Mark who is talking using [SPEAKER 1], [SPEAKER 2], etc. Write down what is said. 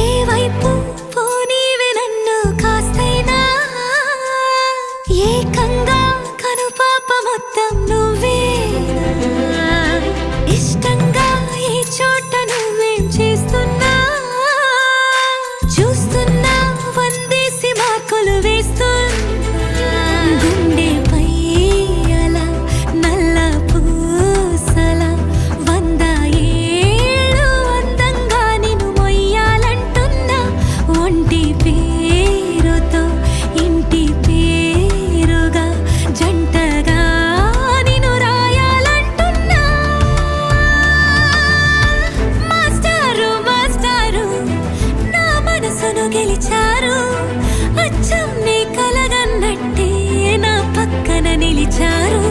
[SPEAKER 1] ఏ వైపు పోనీవే నన్ను కాస్తైనా ఏకంగా కనుపాప మొత్తం నువ్వేనా ఇష్టంగా ఈ చోట నువ్వేం చేస్తున్నా చూస్తున్నా వందేసి మార్కులు వేస్తున్నా గుండెపై అలా నల్ల పూసల 100 ఏళ్ళు అందంగా నిన్ను మొయ్యాలంటున్నా ఒంటి పేరుతో ఇంటి పేరుగా జంటగా నిన్ను రాయాలంటున్నా మాస్టారు మాస్టారు నా మనసును గెలిచారు అచ్చం నీ కలగన్నట్టే నా పక్కన నిలిచారు